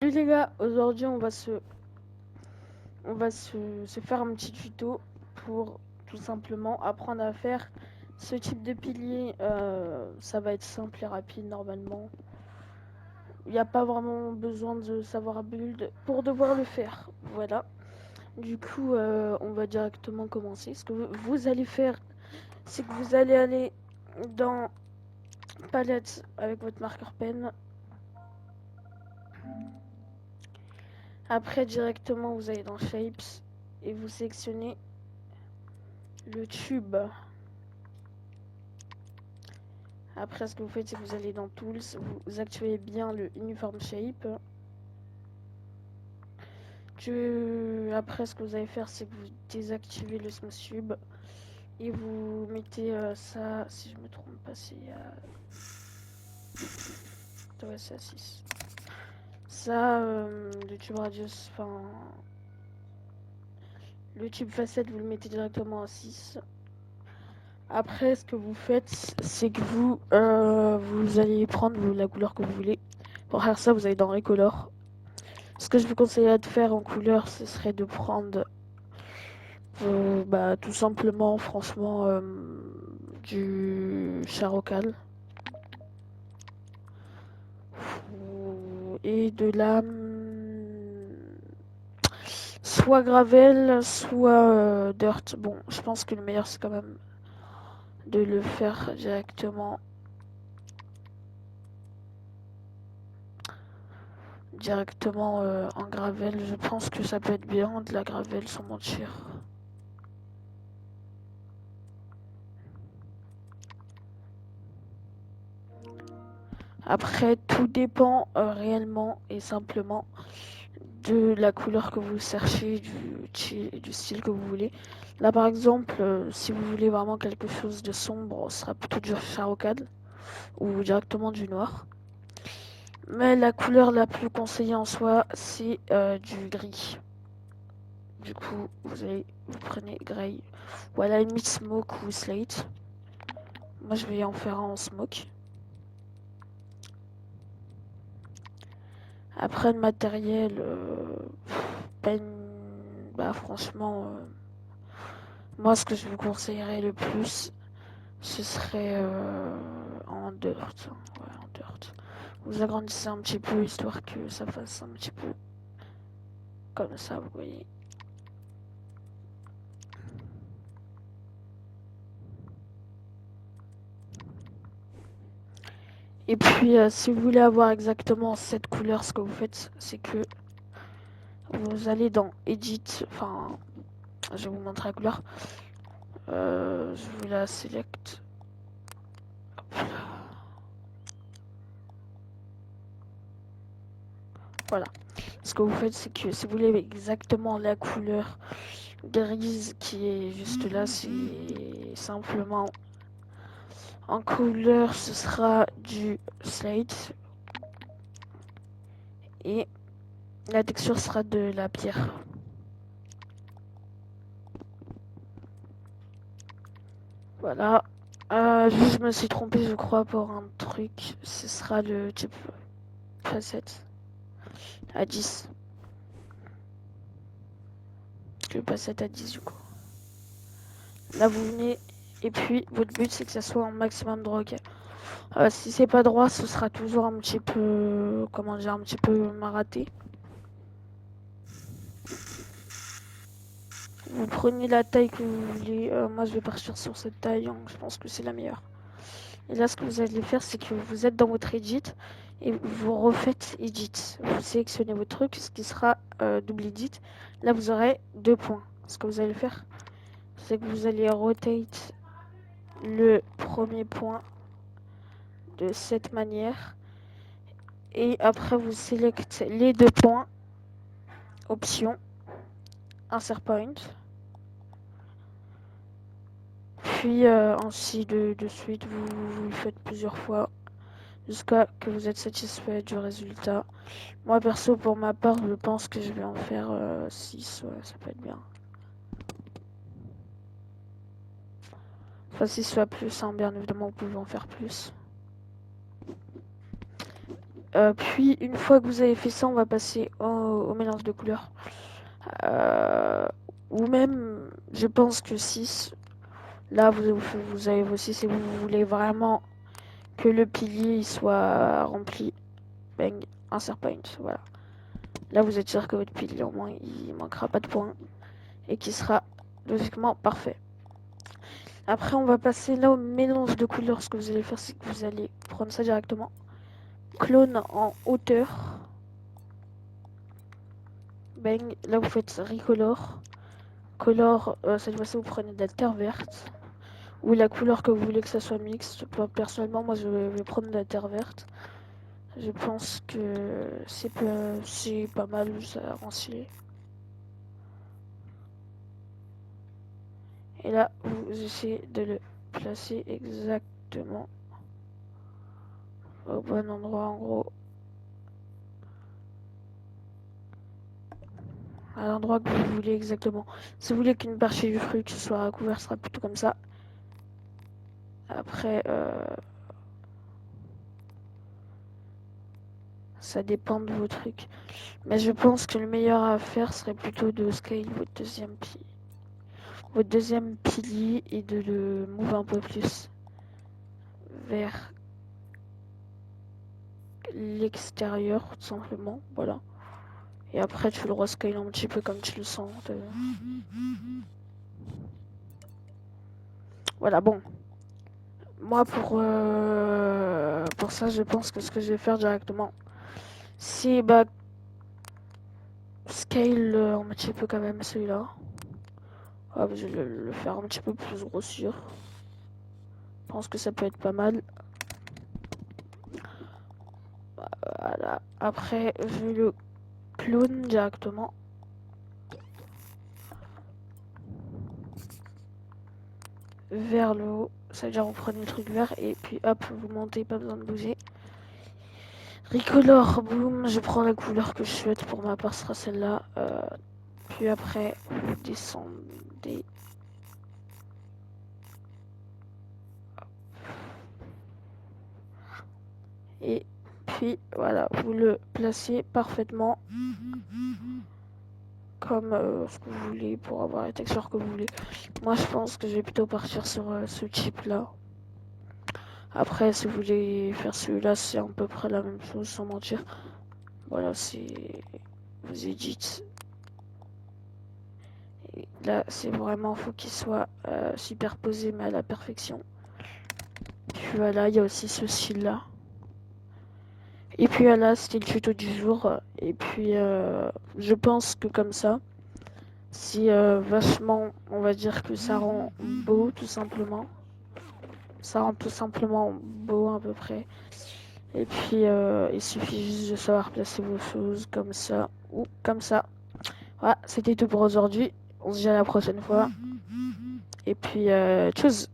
Salut les gars, aujourd'hui on va se faire un petit tuto pour tout simplement apprendre à faire ce type de pilier. Ça va être simple et rapide normalement. Il n'y a pas vraiment besoin de savoir build pour devoir le faire. Voilà. Du coup, on va directement commencer. Ce que vous allez faire, c'est que vous allez aller dans palette avec votre marqueur pen. Après, directement, vous allez dans shapes et vous sélectionnez le tube. Après, ce que vous faites, c'est que vous allez dans Tools, vous activez bien le Uniform Shape. Après, ce que vous allez faire, c'est que vous désactivez le Smooth Tube et vous mettez ça, si je me trompe pas, c'est ouais, c'est à 6. Ça, le tube radius, enfin, le tube facette, vous le mettez directement à 6. Après, ce que vous faites, c'est que vous allez prendre la couleur que vous voulez. Pour faire ça, vous allez dans Recolor. Ce que je vous conseillerais de faire en couleur, ce serait de prendre tout simplement, franchement, du Charocal. Et de la soit Gravel, soit Dirt. Bon, je pense que le meilleur, c'est quand même de le faire directement en Gravel. Je pense que ça peut être bien, de la Gravel, sans mentir. Après, tout dépend réellement et simplement de la couleur que vous cherchez, du style que vous voulez. Là, par exemple, si vous voulez vraiment quelque chose de sombre, ce sera plutôt du charocade ou directement du noir. Mais la couleur la plus conseillée en soi, c'est du gris. Du coup, vous prenez gray ou à la limite smoke ou slate. Moi, je vais en faire un en smoke. Après, le matériel, franchement, moi, ce que je vous conseillerais le plus, ce serait en dirt. Ouais, en dirt. Vous agrandissez un petit peu, histoire que ça fasse un petit peu comme ça, vous voyez. Et puis, si vous voulez avoir exactement cette couleur, ce que vous faites, c'est que vous allez dans Edit, enfin, je vais vous montrer la couleur. Je vous la select. Voilà. Ce que vous faites, c'est que si vous voulez exactement la couleur grise qui est juste là, c'est simplement en couleur, ce sera du slate et la texture sera de la pierre. Voilà. Juste, je me suis trompé, je crois, pour un truc. Ce sera le type facette à 10. Le facette à 10, du coup. Là, vous venez, et puis votre but, c'est que ça soit un maximum droit. Si c'est pas droit, ce sera toujours un petit peu, comment dire, un petit peu raté. Vous prenez la taille que vous voulez. Moi, je vais partir sur cette taille. Hein, je pense que c'est la meilleure. Et là, ce que vous allez faire, c'est que vous êtes dans votre edit et vous refaites edit. Vous sélectionnez votre truc, ce qui sera double edit. Là, vous aurez 2 points. Ce que vous allez faire, c'est que vous allez rotate le premier point de cette manière. Et après, vous sélectionnez les 2 points. Option, insert point. Puis ainsi de suite, vous le faites plusieurs fois jusqu'à que vous êtes satisfait du résultat. Moi perso, pour ma part, je pense que je vais en faire 6, ouais, ça peut être bien. Enfin, 6 soit plus, hein, bien évidemment, vous pouvez en faire plus. Puis une fois que vous avez fait ça, on va passer au mélange de couleurs. Euh, ou même, je pense que 6. Là, vous avez vos 6 et vous voulez vraiment que le pilier il soit rempli. Bang, insert point, voilà. Là, vous êtes sûr que votre pilier, au moins, il manquera pas de points et qui sera logiquement parfait. Après, on va passer là au mélange de couleurs. Ce que vous allez faire, c'est que vous allez prendre ça directement. Clone en hauteur. Bang, là vous faites recolor. Color, cette fois-ci vous prenez de la terre verte. Ou la couleur que vous voulez que ça soit mixte. Personnellement, moi je vais prendre de la terre verte. Je pense que c'est pas mal, ça rend stylé. Et là, vous essayez de le placer exactement au bon endroit, en gros. À l'endroit que vous voulez exactement. Si vous voulez qu'une partie du fruit soit recouverte, ce sera plutôt comme ça. Après, ça dépend de vos trucs. Mais je pense que le meilleur à faire serait plutôt de scale votre deuxième pilier et de le move un peu plus vers l'extérieur, tout simplement. Voilà. Et après, tu le rescales un petit peu comme tu le sens. Voilà, bon. Moi, pour ça, je pense que ce que je vais faire directement, c'est scale un petit peu quand même celui-là. Je vais le faire un petit peu plus grossir. Je pense que ça peut être pas mal. Voilà. Après, je le clone directement. Vers le haut. C'est-à-dire, vous prenez le truc vert et puis hop, vous montez, pas besoin de bouger. Recolor, boum, je prends la couleur que je souhaite. Pour ma part, ce sera celle-là. Puis après, vous descendez. Et puis voilà, vous le placez parfaitement comme ce que vous voulez pour avoir la texture que vous voulez. Moi, je pense que je vais plutôt partir sur ce type là. Après, si vous voulez faire celui-là, c'est à peu près la même chose, sans mentir. Voilà, c'est vous éditez. Et là, c'est vraiment, faut qu'il soit superposé, mais à la perfection. Puis voilà, il y a aussi ce style-là. Et puis voilà, c'était le tuto du jour. Et puis, je pense que comme ça, c'est vachement, on va dire que ça rend beau, tout simplement. Ça rend tout simplement beau, à peu près. Et puis, il suffit juste de savoir placer vos choses comme ça ou comme ça. Voilà, c'était tout pour aujourd'hui. On se dit à la prochaine fois. Et puis, tchuss!